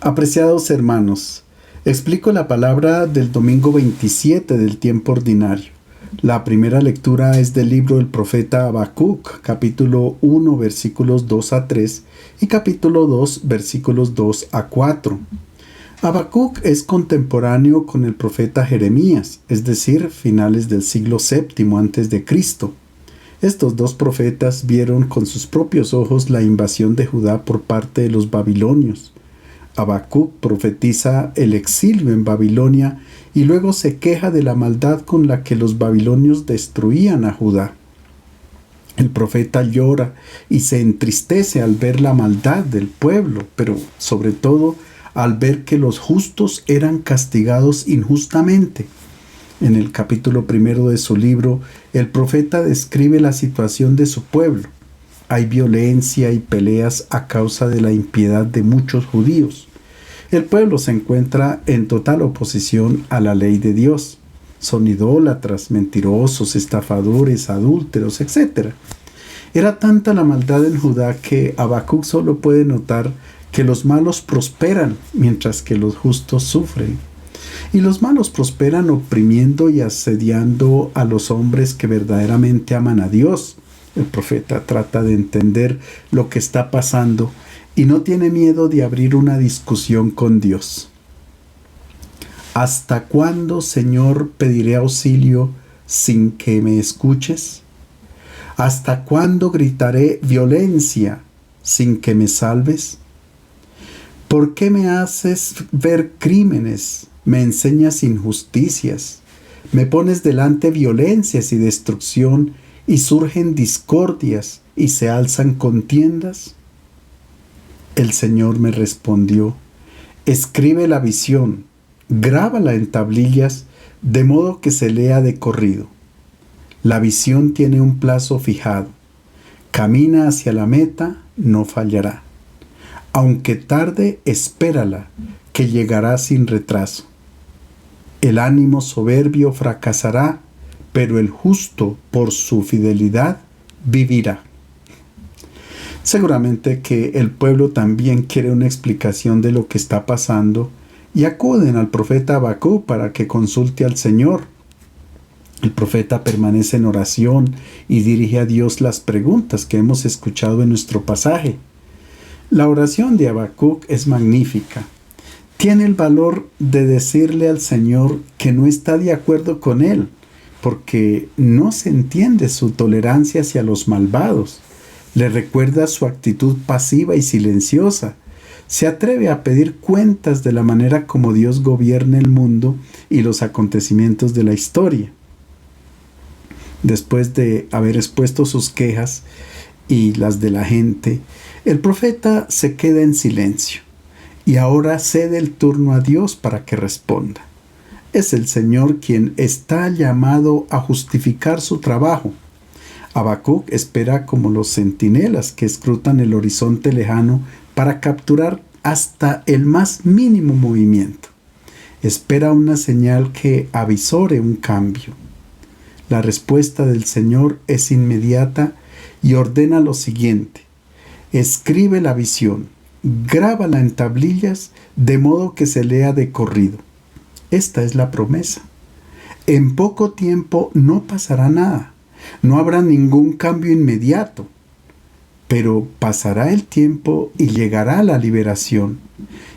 Apreciados hermanos, explico la palabra del domingo 27 del tiempo ordinario. La primera lectura es del libro del profeta Habacuc, capítulo 1, versículos 2 a 3 y capítulo 2, versículos 2 a 4. Habacuc es contemporáneo con el profeta Jeremías, es decir, finales del siglo VII a.C. Estos dos profetas vieron con sus propios ojos la invasión de Judá por parte de los babilonios. Habacuc profetiza el exilio en Babilonia y luego se queja de la maldad con la que los babilonios destruían a Judá. El profeta llora y se entristece al ver la maldad del pueblo, pero sobre todo al ver que los justos eran castigados injustamente. En el capítulo 1 de su libro, el profeta describe la situación de su pueblo. Hay violencia y peleas a causa de la impiedad de muchos judíos. El pueblo se encuentra en total oposición a la ley de Dios. Son idólatras, mentirosos, estafadores, adúlteros, etc. Era tanta la maldad en Judá que Habacuc solo puede notar que los malos prosperan mientras que los justos sufren. Y los malos prosperan oprimiendo y asediando a los hombres que verdaderamente aman a Dios. El profeta trata de entender lo que está pasando y no tiene miedo de abrir una discusión con Dios. ¿Hasta cuándo, Señor, pediré auxilio sin que me escuches? ¿Hasta cuándo gritaré violencia sin que me salves? ¿Por qué me haces ver crímenes? Me enseñas injusticias. Me pones delante violencias y destrucción y surgen discordias y se alzan contiendas. El Señor me respondió: escribe la visión, grábala en tablillas, de modo que se lea de corrido. La visión tiene un plazo fijado. Camina hacia la meta, no fallará. Aunque tarde, espérala, que llegará sin retraso. El ánimo soberbio fracasará, pero el justo, por su fidelidad, vivirá. Seguramente que el pueblo también quiere una explicación de lo que está pasando y acuden al profeta Habacuc para que consulte al Señor. El profeta permanece en oración y dirige a Dios las preguntas que hemos escuchado en nuestro pasaje. La oración de Habacuc es magnífica. Tiene el valor de decirle al Señor que no está de acuerdo con él, porque no se entiende su tolerancia hacia los malvados. Le recuerda su actitud pasiva y silenciosa. Se atreve a pedir cuentas de la manera como Dios gobierna el mundo y los acontecimientos de la historia. Después de haber expuesto sus quejas y las de la gente, el profeta se queda en silencio y ahora cede el turno a Dios para que responda. Es el Señor quien está llamado a justificar su trabajo. Habacuc espera como los centinelas que escrutan el horizonte lejano para capturar hasta el más mínimo movimiento. Espera una señal que avisore un cambio. La respuesta del Señor es inmediata y ordena lo siguiente: escribe la visión, grábala en tablillas de modo que se lea de corrido. Esta es la promesa. En poco tiempo no pasará nada. No habrá ningún cambio inmediato, pero pasará el tiempo y llegará la liberación.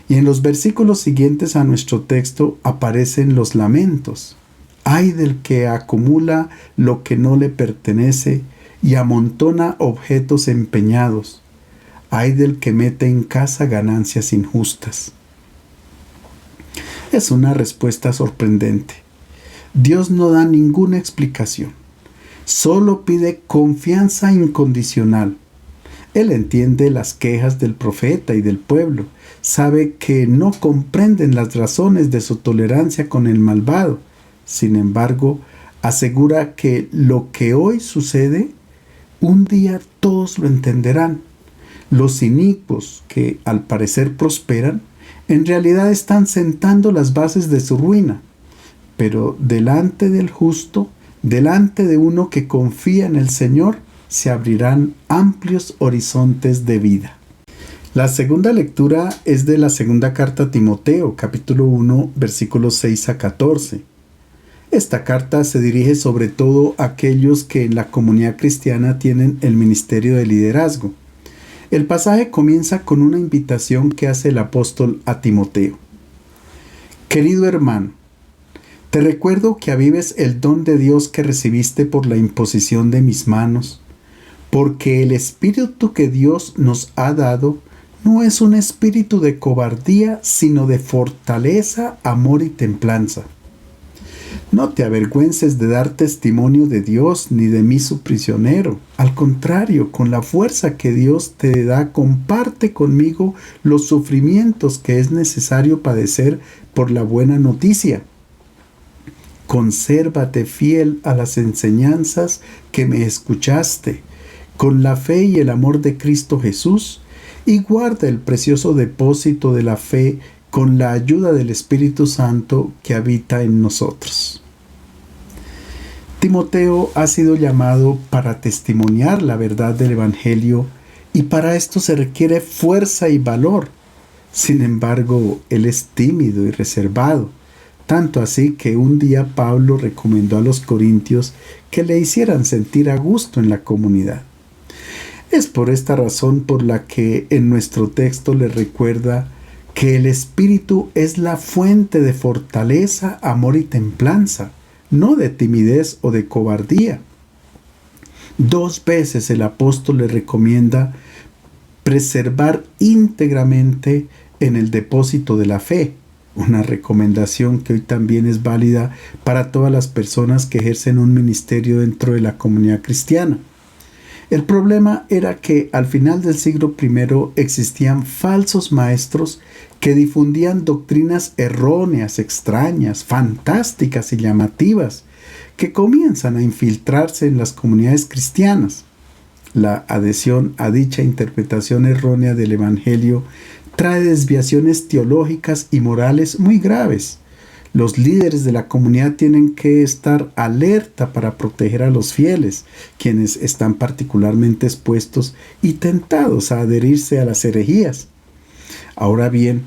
Y en los versículos siguientes a nuestro texto aparecen los lamentos. Ay del que acumula lo que no le pertenece y amontona objetos empeñados. Ay del que mete en casa ganancias injustas. Es una respuesta sorprendente. Dios no da ninguna explicación. Solo pide confianza incondicional. Él entiende las quejas del profeta y del pueblo. Sabe que no comprenden las razones de su tolerancia con el malvado. Sin embargo, asegura que lo que hoy sucede, un día todos lo entenderán. Los inicuos, que al parecer prosperan, en realidad están sentando las bases de su ruina. Pero delante del justo, delante de uno que confía en el Señor, se abrirán amplios horizontes de vida. La segunda lectura es de la segunda carta a Timoteo, capítulo 1, versículos 6 a 14. Esta carta se dirige sobre todo a aquellos que en la comunidad cristiana tienen el ministerio de liderazgo. El pasaje comienza con una invitación que hace el apóstol a Timoteo. Querido hermano, te recuerdo que avives el don de Dios que recibiste por la imposición de mis manos, porque el espíritu que Dios nos ha dado no es un espíritu de cobardía, sino de fortaleza, amor y templanza. No te avergüences de dar testimonio de Dios ni de mí su prisionero. Al contrario, con la fuerza que Dios te da, comparte conmigo los sufrimientos que es necesario padecer por la buena noticia. Consérvate fiel a las enseñanzas que me escuchaste, con la fe y el amor de Cristo Jesús, y guarda el precioso depósito de la fe con la ayuda del Espíritu Santo que habita en nosotros. Timoteo ha sido llamado para testimoniar la verdad del Evangelio y para esto se requiere fuerza y valor. Sin embargo, él es tímido y reservado, tanto así que un día Pablo recomendó a los corintios que le hicieran sentir a gusto en la comunidad. Es por esta razón por la que en nuestro texto le recuerda que el Espíritu es la fuente de fortaleza, amor y templanza, no de timidez o de cobardía. 2 veces el apóstol le recomienda preservar íntegramente en el depósito de la fe, una recomendación que hoy también es válida para todas las personas que ejercen un ministerio dentro de la comunidad cristiana. El problema era que al final del siglo I existían falsos maestros que difundían doctrinas erróneas, extrañas, fantásticas y llamativas, que comienzan a infiltrarse en las comunidades cristianas. La adhesión a dicha interpretación errónea del Evangelio trae desviaciones teológicas y morales muy graves. Los líderes de la comunidad tienen que estar alerta para proteger a los fieles, quienes están particularmente expuestos y tentados a adherirse a las herejías. Ahora bien,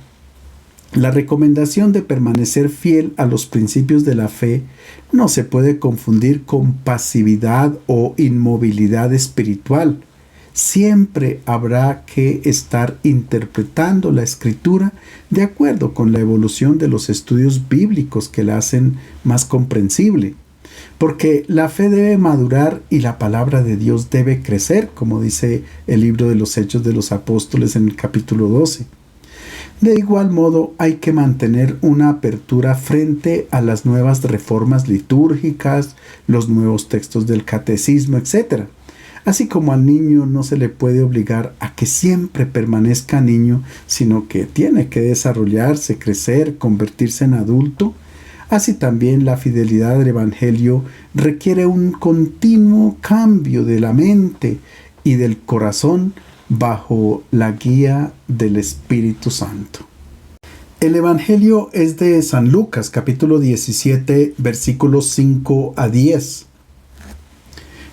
la recomendación de permanecer fiel a los principios de la fe no se puede confundir con pasividad o inmovilidad espiritual. Siempre habrá que estar interpretando la Escritura de acuerdo con la evolución de los estudios bíblicos que la hacen más comprensible, porque la fe debe madurar y la palabra de Dios debe crecer, como dice el libro de los Hechos de los Apóstoles en el capítulo 12. De igual modo, hay que mantener una apertura frente a las nuevas reformas litúrgicas, los nuevos textos del catecismo, etc. Así como al niño no se le puede obligar a que siempre permanezca niño, sino que tiene que desarrollarse, crecer, convertirse en adulto, así también la fidelidad al Evangelio requiere un continuo cambio de la mente y del corazón bajo la guía del Espíritu Santo. El Evangelio es de San Lucas, capítulo 17, versículos 5 a 10.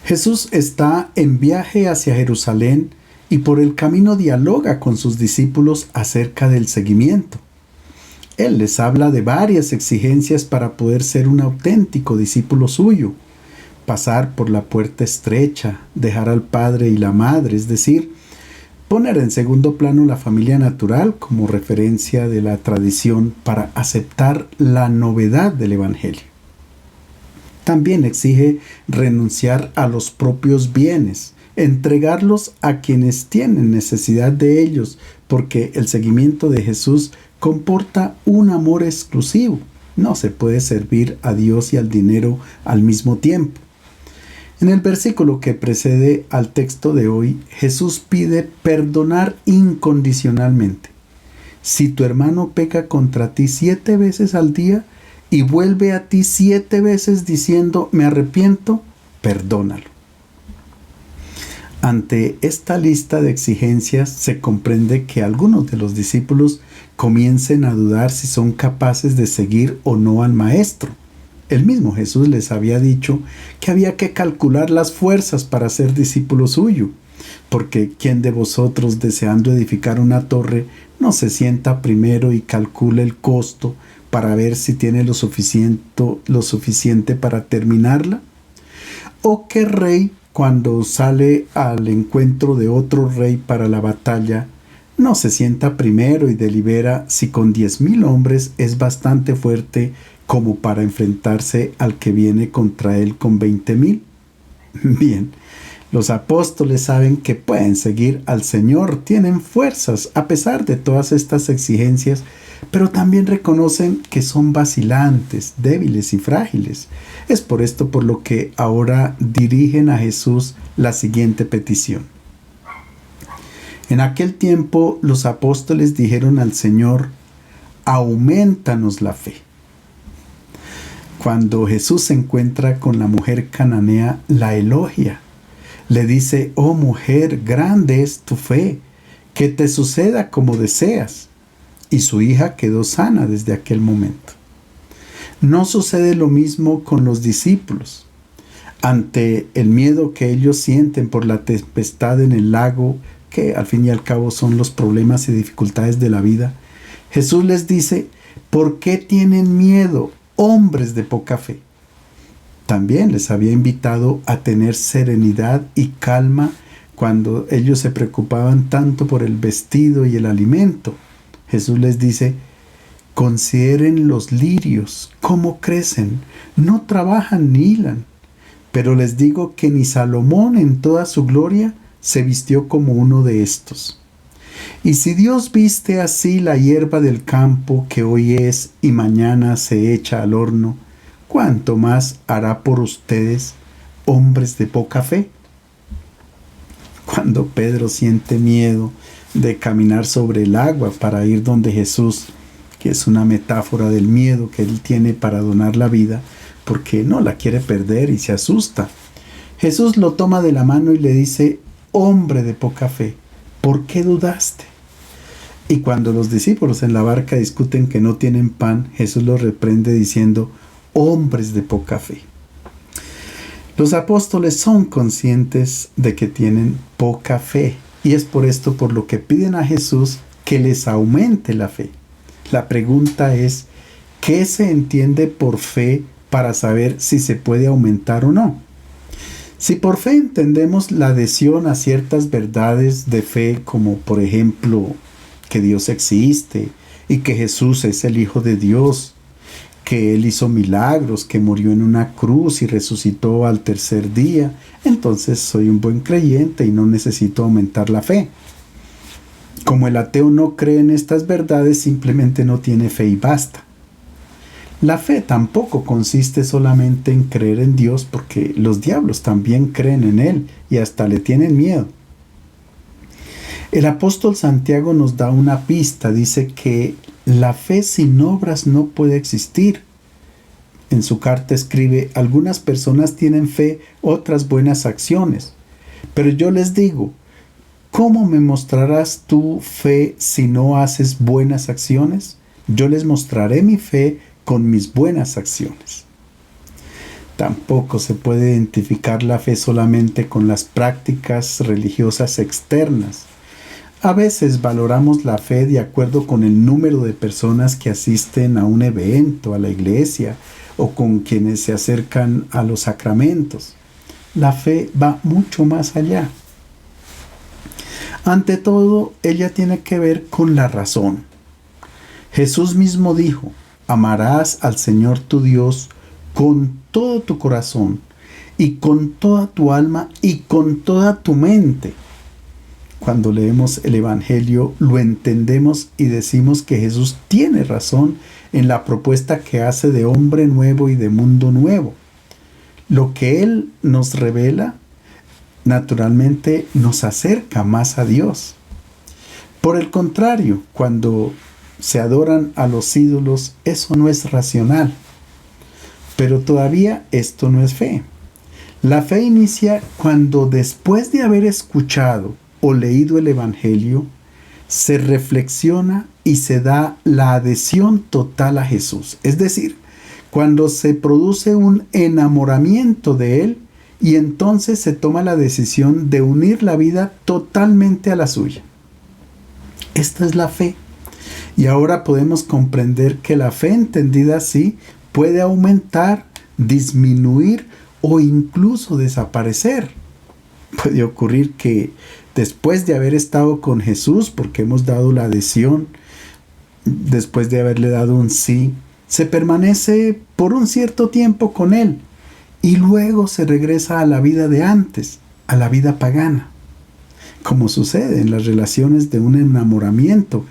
Jesús está en viaje hacia Jerusalén y por el camino dialoga con sus discípulos acerca del seguimiento. Él les habla de varias exigencias para poder ser un auténtico discípulo suyo. Pasar por la puerta estrecha, dejar al padre y la madre, es decir, poner en segundo plano la familia natural como referencia de la tradición para aceptar la novedad del Evangelio. También exige renunciar a los propios bienes, entregarlos a quienes tienen necesidad de ellos, porque el seguimiento de Jesús comporta un amor exclusivo. No se puede servir a Dios y al dinero al mismo tiempo. En el versículo que precede al texto de hoy, Jesús pide perdonar incondicionalmente. Si tu hermano peca contra ti 7 veces al día y vuelve a ti 7 veces diciendo me arrepiento, perdónalo. Ante esta lista de exigencias se comprende que algunos de los discípulos comiencen a dudar si son capaces de seguir o no al Maestro. El mismo Jesús les había dicho que había que calcular las fuerzas para ser discípulo suyo. Porque ¿quién de vosotros, deseando edificar una torre, no se sienta primero y calcula el costo para ver si tiene lo suficiente para terminarla? ¿O qué rey, cuando sale al encuentro de otro rey para la batalla, no se sienta primero y delibera si con 10,000 hombres es bastante fuerte como para enfrentarse al que viene contra él con 20,000? Bien, los apóstoles saben que pueden seguir al Señor, tienen fuerzas a pesar de todas estas exigencias, pero también reconocen que son vacilantes, débiles y frágiles. Es por esto por lo que ahora dirigen a Jesús la siguiente petición. En aquel tiempo los apóstoles dijeron al Señor: aumentanos la fe. Cuando Jesús se encuentra con la mujer cananea, la elogia. Le dice: oh mujer, grande es tu fe, que te suceda como deseas. Y su hija quedó sana desde aquel momento. No sucede lo mismo con los discípulos. Ante el miedo que ellos sienten por la tempestad en el lago, que al fin y al cabo son los problemas y dificultades de la vida, Jesús les dice: ¿por qué tienen miedo, hombres de poca fe? También les había invitado a tener serenidad y calma cuando ellos se preocupaban tanto por el vestido y el alimento. Jesús les dice: consideren los lirios, cómo crecen, no trabajan ni hilan, pero les digo que ni Salomón en toda su gloria se vistió como uno de estos. Y si Dios viste así la hierba del campo, que hoy es y mañana se echa al horno, ¿cuánto más hará por ustedes, hombres de poca fe? Cuando Pedro siente miedo de caminar sobre el agua para ir donde Jesús, que es una metáfora del miedo que él tiene para donar la vida, porque no la quiere perder y se asusta, Jesús lo toma de la mano y le dice: hombre de poca fe, ¿por qué dudaste? Y cuando los discípulos en la barca discuten que no tienen pan, Jesús los reprende diciendo: hombres de poca fe. Los apóstoles son conscientes de que tienen poca fe, y es por esto por lo que piden a Jesús que les aumente la fe. La pregunta es: ¿qué se entiende por fe para saber si se puede aumentar o no? Si por fe entendemos la adhesión a ciertas verdades de fe, como por ejemplo que Dios existe y que Jesús es el Hijo de Dios, que Él hizo milagros, que murió en una cruz y resucitó al tercer día, entonces soy un buen creyente y no necesito aumentar la fe. Como el ateo no cree en estas verdades, simplemente no tiene fe y basta. La fe tampoco consiste solamente en creer en Dios, porque los diablos también creen en Él y hasta le tienen miedo. El apóstol Santiago nos da una pista, dice que la fe sin obras no puede existir. En su carta escribe: algunas personas tienen fe, otras buenas acciones. Pero yo les digo, ¿cómo me mostrarás tu fe si no haces buenas acciones? Yo les mostraré mi fe con mis buenas acciones. Tampoco se puede identificar la fe solamente con las prácticas religiosas externas. A veces valoramos la fe de acuerdo con el número de personas que asisten a un evento, a la iglesia, o con quienes se acercan a los sacramentos. La fe va mucho más allá. Ante todo, ella tiene que ver con la razón. Jesús mismo dijo: amarás al Señor tu Dios con todo tu corazón, y con toda tu alma, y con toda tu mente. Cuando leemos el Evangelio, lo entendemos y decimos que Jesús tiene razón en la propuesta que hace de hombre nuevo y de mundo nuevo. Lo que Él nos revela, naturalmente, nos acerca más a Dios. Por el contrario, cuando se adoran a los ídolos, eso no es racional. Pero todavía esto no es fe. La fe inicia cuando, después de haber escuchado o leído el Evangelio, se reflexiona y se da la adhesión total a Jesús. Es decir, cuando se produce un enamoramiento de Él y entonces se toma la decisión de unir la vida totalmente a la suya. Esta es la fe. Y ahora podemos comprender que la fe entendida así puede aumentar, disminuir o incluso desaparecer. Puede ocurrir que después de haber estado con Jesús, porque hemos dado la adhesión, después de haberle dado un sí, se permanece por un cierto tiempo con Él y luego se regresa a la vida de antes, a la vida pagana. Como sucede en las relaciones de un enamoramiento,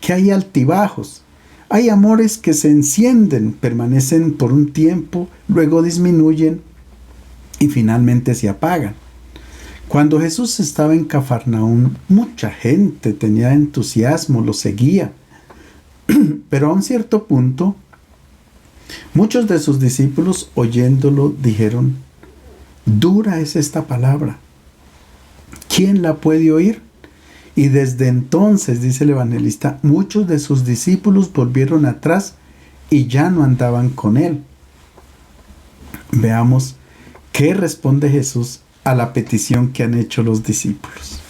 que hay altibajos. Hay amores que se encienden, permanecen por un tiempo, luego disminuyen y finalmente se apagan. Cuando Jesús estaba en Cafarnaún, mucha gente tenía entusiasmo, lo seguía. Pero a un cierto punto, muchos de sus discípulos oyéndolo dijeron: dura es esta palabra, ¿quién la puede oír? Y desde entonces, dice el evangelista, muchos de sus discípulos volvieron atrás y ya no andaban con él. Veamos qué responde Jesús a la petición que han hecho los discípulos.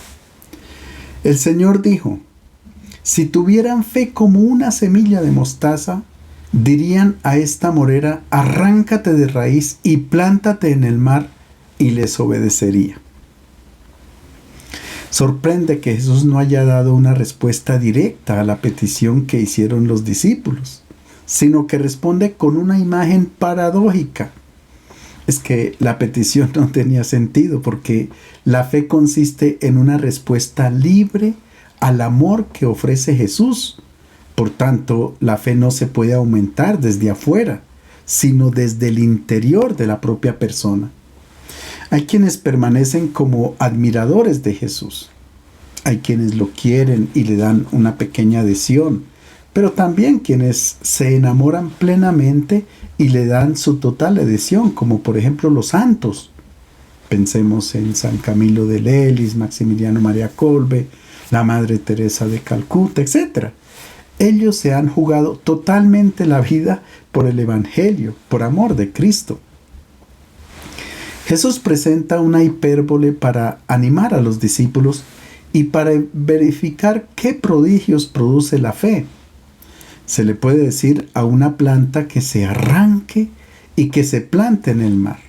El Señor dijo: si tuvieran fe como una semilla de mostaza, dirían a esta morera: arráncate de raíz y plántate en el mar, y les obedecería. Sorprende que Jesús no haya dado una respuesta directa a la petición que hicieron los discípulos, sino que responde con una imagen paradójica. Es que la petición no tenía sentido, porque la fe consiste en una respuesta libre al amor que ofrece Jesús. Por tanto, la fe no se puede aumentar desde afuera, sino desde el interior de la propia persona. Hay quienes permanecen como admiradores de Jesús. Hay quienes lo quieren y le dan una pequeña adhesión, pero también quienes se enamoran plenamente y le dan su total adhesión, como por ejemplo los santos. Pensemos en San Camilo de Lelis, Maximiliano María Kolbe, la Madre Teresa de Calcuta, etc. Ellos se han jugado totalmente la vida por el Evangelio, por amor de Cristo. Jesús presenta una hipérbole para animar a los discípulos y para verificar qué prodigios produce la fe. Se le puede decir a una planta que se arranque y que se plante en el mar.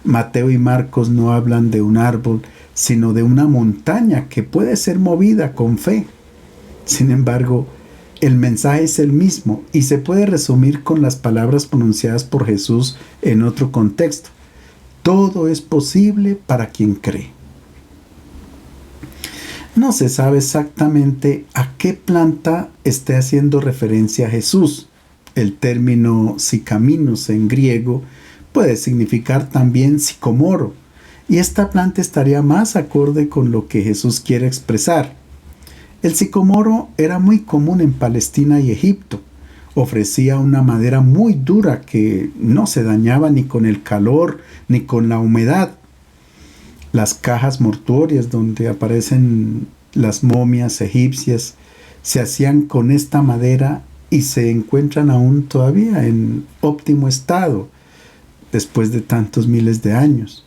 Mateo y Marcos no hablan de un árbol, sino de una montaña que puede ser movida con fe. Sin embargo, el mensaje es el mismo y se puede resumir con las palabras pronunciadas por Jesús en otro contexto. Todo es posible para quien cree. No se sabe exactamente a qué planta esté haciendo referencia Jesús. El término sicaminos en griego puede significar también sicomoro, y esta planta estaría más acorde con lo que Jesús quiere expresar. El sicomoro era muy común en Palestina y Egipto. Ofrecía una madera muy dura que no se dañaba ni con el calor ni con la humedad. Las cajas mortuorias donde aparecen las momias egipcias se hacían con esta madera y se encuentran aún todavía en óptimo estado después de tantos miles de años.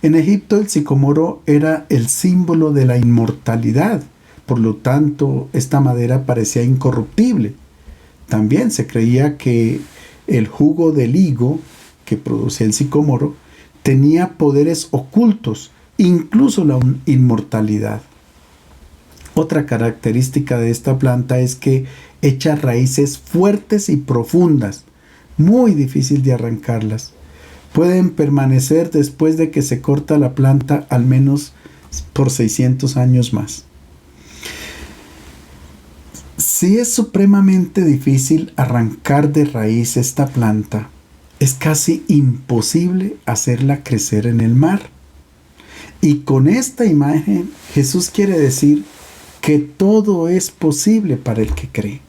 En Egipto el sicomoro era el símbolo de la inmortalidad, por lo tanto esta madera parecía incorruptible. También se creía que el jugo del higo que producía el sicomoro tenía poderes ocultos, incluso la inmortalidad. Otra característica de esta planta es que echa raíces fuertes y profundas, muy difícil de arrancarlas. Pueden permanecer después de que se corta la planta al menos por 600 años más. Si es supremamente difícil arrancar de raíz esta planta, es casi imposible hacerla crecer en el mar. Y con esta imagen Jesús quiere decir que todo es posible para el que cree.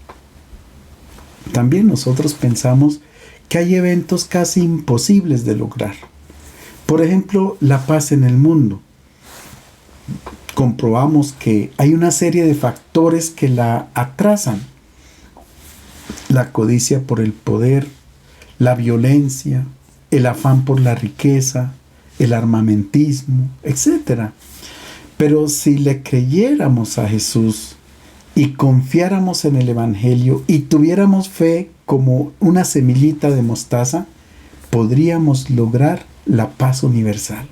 También nosotros pensamos que hay eventos casi imposibles de lograr. Por ejemplo, la paz en el mundo. Comprobamos que hay una serie de factores que la atrasan. La codicia por el poder, la violencia, el afán por la riqueza, el armamentismo, etc. Pero si le creyéramos a Jesús y confiáramos en el Evangelio y tuviéramos fe como una semillita de mostaza, podríamos lograr la paz universal.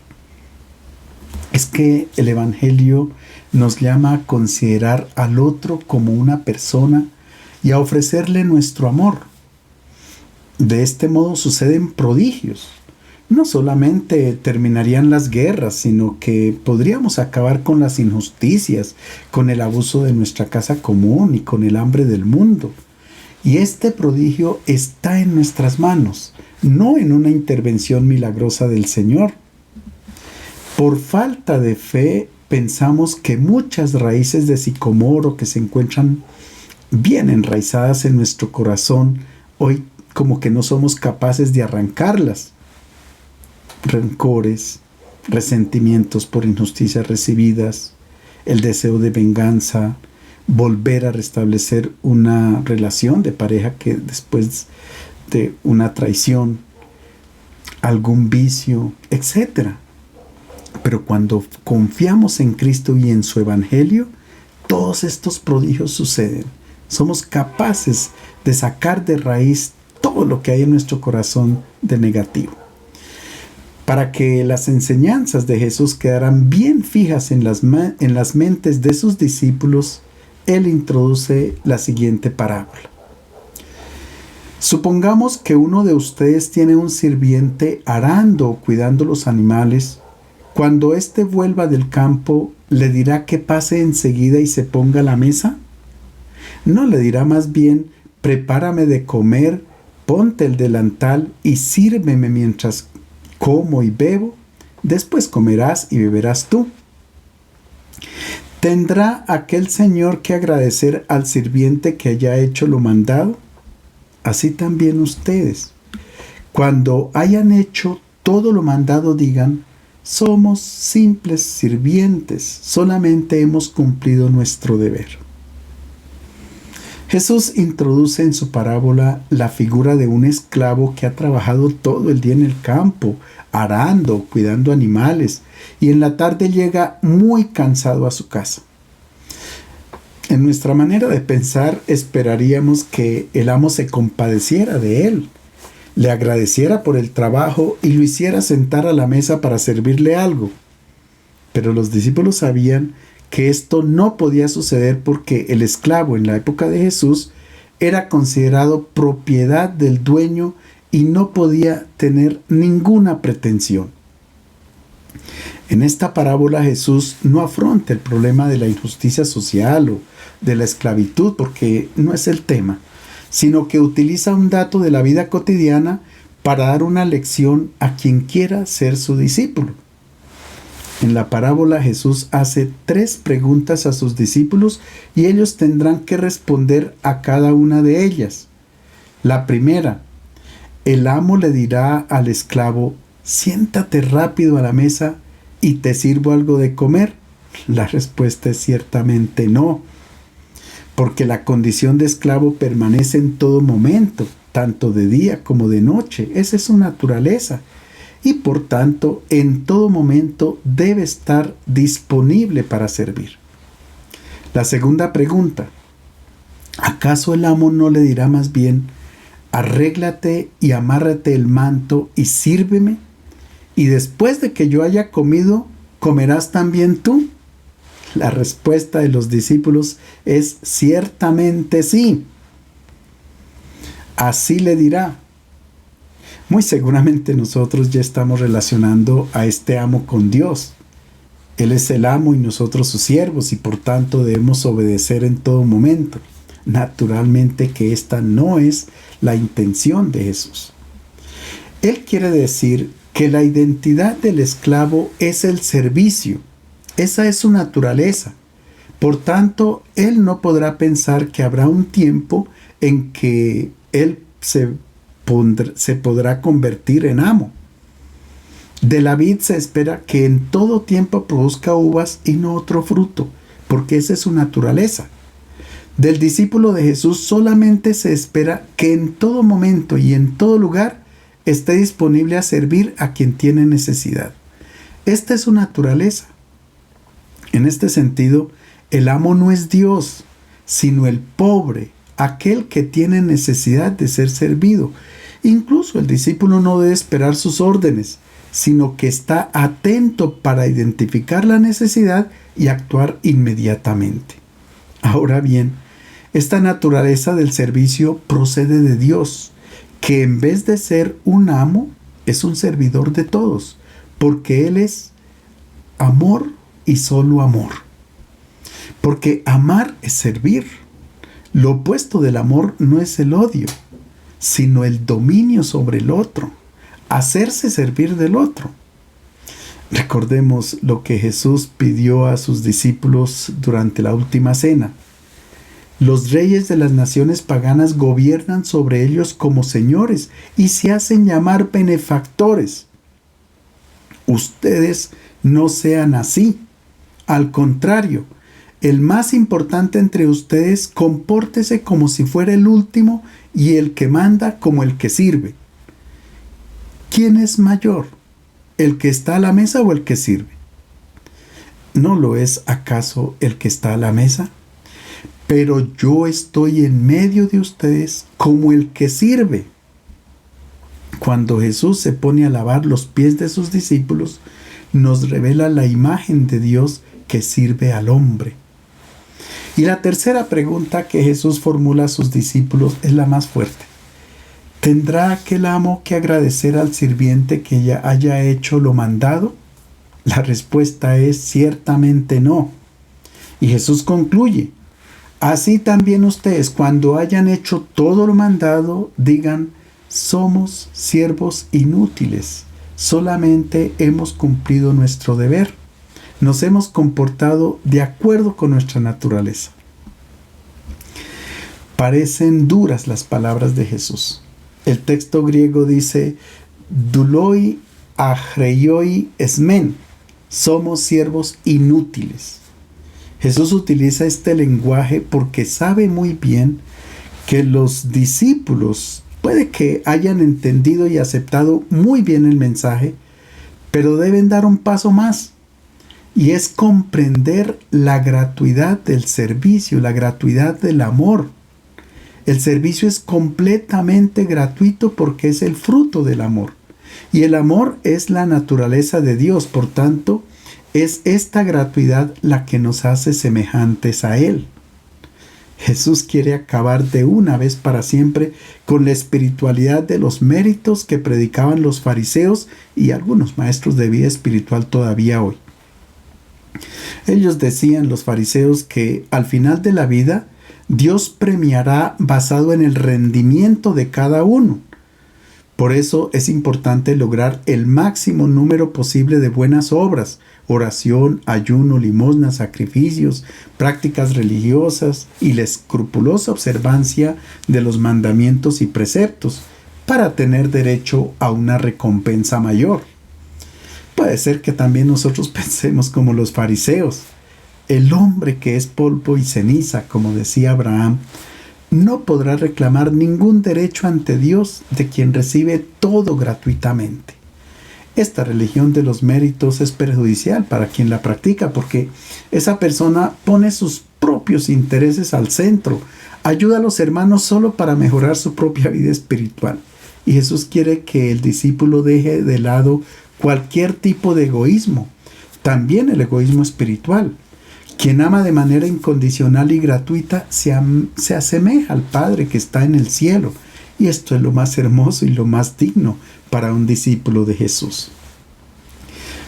Es que el Evangelio nos llama a considerar al otro como una persona y a ofrecerle nuestro amor. De este modo suceden prodigios. No solamente terminarían las guerras, sino que podríamos acabar con las injusticias, con el abuso de nuestra casa común y con el hambre del mundo. Y este prodigio está en nuestras manos, no en una intervención milagrosa del Señor. Por falta de fe, pensamos que muchas raíces de sicomoro que se encuentran bien enraizadas en nuestro corazón, hoy como que no somos capaces de arrancarlas. Rencores, resentimientos por injusticias recibidas, el deseo de venganza, volver a restablecer una relación de pareja que después de una traición, algún vicio, etc. Pero cuando confiamos en Cristo y en su Evangelio, todos estos prodigios suceden. Somos capaces de sacar de raíz todo lo que hay en nuestro corazón de negativo. Para que las enseñanzas de Jesús quedaran bien fijas en las mentes de sus discípulos, Él introduce la siguiente parábola. Supongamos que uno de ustedes tiene un sirviente arando o cuidando los animales. Cuando éste vuelva del campo, ¿le dirá que pase enseguida y se ponga a la mesa? No, le dirá más bien, prepárame de comer, ponte el delantal y sírveme mientras como y bebo, después comerás y beberás tú. ¿Tendrá aquel señor que agradecer al sirviente que haya hecho lo mandado? Así también ustedes, cuando hayan hecho todo lo mandado, digan, somos simples sirvientes, solamente hemos cumplido nuestro deber. Jesús introduce en su parábola la figura de un esclavo que ha trabajado todo el día en el campo, arando, cuidando animales, y en la tarde llega muy cansado a su casa. En nuestra manera de pensar, esperaríamos que el amo se compadeciera de él, le agradeciera por el trabajo y lo hiciera sentar a la mesa para servirle algo. Pero los discípulos sabían que esto no podía suceder porque el esclavo en la época de Jesús era considerado propiedad del dueño y no podía tener ninguna pretensión. En esta parábola Jesús no afronta el problema de la injusticia social o de la esclavitud porque no es el tema, sino que utiliza un dato de la vida cotidiana para dar una lección a quien quiera ser su discípulo. En la parábola Jesús hace 3 preguntas a sus discípulos y ellos tendrán que responder a cada una de ellas. La primera, el amo le dirá al esclavo, siéntate rápido a la mesa y te sirvo algo de comer. La respuesta es ciertamente no, porque la condición de esclavo permanece en todo momento, tanto de día como de noche. Esa es su naturaleza. Y por tanto, en todo momento debe estar disponible para servir. La segunda pregunta, ¿acaso el amo no le dirá más bien, arréglate y amárrate el manto y sírveme? Y después de que yo haya comido, ¿comerás también tú? La respuesta de los discípulos es ciertamente sí. Así le dirá. Muy seguramente nosotros ya estamos relacionando a este amo con Dios. Él es el amo y nosotros sus siervos y por tanto debemos obedecer en todo momento. Naturalmente que esta no es la intención de Jesús. Él quiere decir que la identidad del esclavo es el servicio. Esa es su naturaleza. Por tanto, él no podrá pensar que habrá un tiempo en que él se podrá convertir en amo. De la vid se espera que en todo tiempo produzca uvas y no otro fruto, porque esa es su naturaleza. Del discípulo de Jesús solamente se espera que en todo momento y en todo lugar esté disponible a servir a quien tiene necesidad. Esta es su naturaleza. En este sentido, el amo no es Dios, sino el pobre, aquel que tiene necesidad de ser servido. Incluso el discípulo no debe esperar sus órdenes, sino que está atento para identificar la necesidad y actuar inmediatamente. Ahora bien, esta naturaleza del servicio procede de Dios, que en vez de ser un amo, es un servidor de todos, porque Él es amor y solo amor. Porque amar es servir. Lo opuesto del amor no es el odio, sino el dominio sobre el otro, hacerse servir del otro. Recordemos lo que Jesús pidió a sus discípulos durante la última cena. Los reyes de las naciones paganas gobiernan sobre ellos como señores y se hacen llamar benefactores. Ustedes no sean así. Al contrario, el más importante entre ustedes compórtese como si fuera el último y el que manda como el que sirve. ¿Quién es mayor? ¿El que está a la mesa o el que sirve? ¿No lo es acaso el que está a la mesa? Pero yo estoy en medio de ustedes como el que sirve. Cuando Jesús se pone a lavar los pies de sus discípulos, nos revela la imagen de Dios que sirve al hombre. Y la tercera pregunta que Jesús formula a sus discípulos es la más fuerte. ¿Tendrá aquel amo que agradecer al sirviente que ya haya hecho lo mandado? La respuesta es ciertamente no. Y Jesús concluye, así también ustedes, cuando hayan hecho todo lo mandado, digan, somos siervos inútiles, solamente hemos cumplido nuestro deber. Nos hemos comportado de acuerdo con nuestra naturaleza. Parecen duras las palabras de Jesús. El texto griego dice, douloi achreioi esmen, somos siervos inútiles. Jesús utiliza este lenguaje porque sabe muy bien que los discípulos puede que hayan entendido y aceptado muy bien el mensaje, pero deben dar un paso más. Y es comprender la gratuidad del servicio, la gratuidad del amor. El servicio es completamente gratuito porque es el fruto del amor. Y el amor es la naturaleza de Dios, por tanto, es esta gratuidad la que nos hace semejantes a Él. Jesús quiere acabar de una vez para siempre con la espiritualidad de los méritos que predicaban los fariseos y algunos maestros de vida espiritual todavía hoy. Ellos decían, los fariseos, que al final de la vida Dios premiará basado en el rendimiento de cada uno. Por eso es importante lograr el máximo número posible de buenas obras, oración, ayuno, limosna, sacrificios, prácticas religiosas y la escrupulosa observancia de los mandamientos y preceptos para tener derecho a una recompensa mayor. Puede ser que también nosotros pensemos como los fariseos. El hombre que es polvo y ceniza, como decía Abraham, no podrá reclamar ningún derecho ante Dios de quien recibe todo gratuitamente. Esta religión de los méritos es perjudicial para quien la practica porque esa persona pone sus propios intereses al centro, ayuda a los hermanos solo para mejorar su propia vida espiritual. Y Jesús quiere que el discípulo deje de lado cualquier tipo de egoísmo, también el egoísmo espiritual. Quien ama de manera incondicional y gratuita se asemeja al Padre que está en el cielo. Y esto es lo más hermoso y lo más digno para un discípulo de Jesús.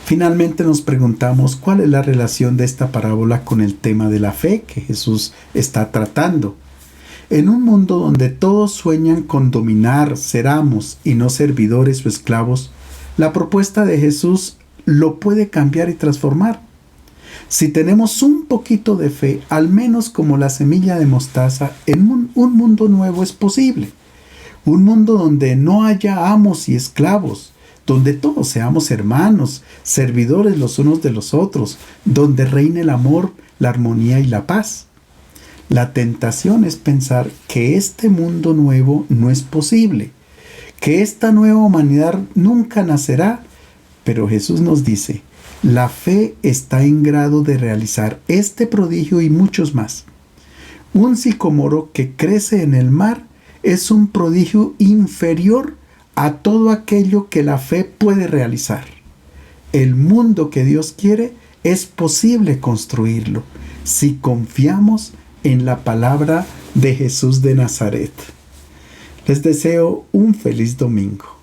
Finalmente nos preguntamos cuál es la relación de esta parábola con el tema de la fe que Jesús está tratando. En un mundo donde todos sueñan con dominar, ser amos y no servidores o esclavos, la propuesta de Jesús lo puede cambiar y transformar. Si tenemos un poquito de fe, al menos como la semilla de mostaza, en un mundo nuevo es posible. Un mundo donde no haya amos y esclavos, donde todos seamos hermanos, servidores los unos de los otros, donde reine el amor, la armonía y la paz. La tentación es pensar que este mundo nuevo no es posible, que esta nueva humanidad nunca nacerá, pero Jesús nos dice, La fe está en grado de realizar este prodigio y muchos más. Un sicomoro que crece en el mar es un prodigio inferior a todo aquello que la fe puede realizar. El mundo que Dios quiere es posible construirlo si confiamos en la palabra de Jesús de Nazaret. Les deseo un feliz domingo.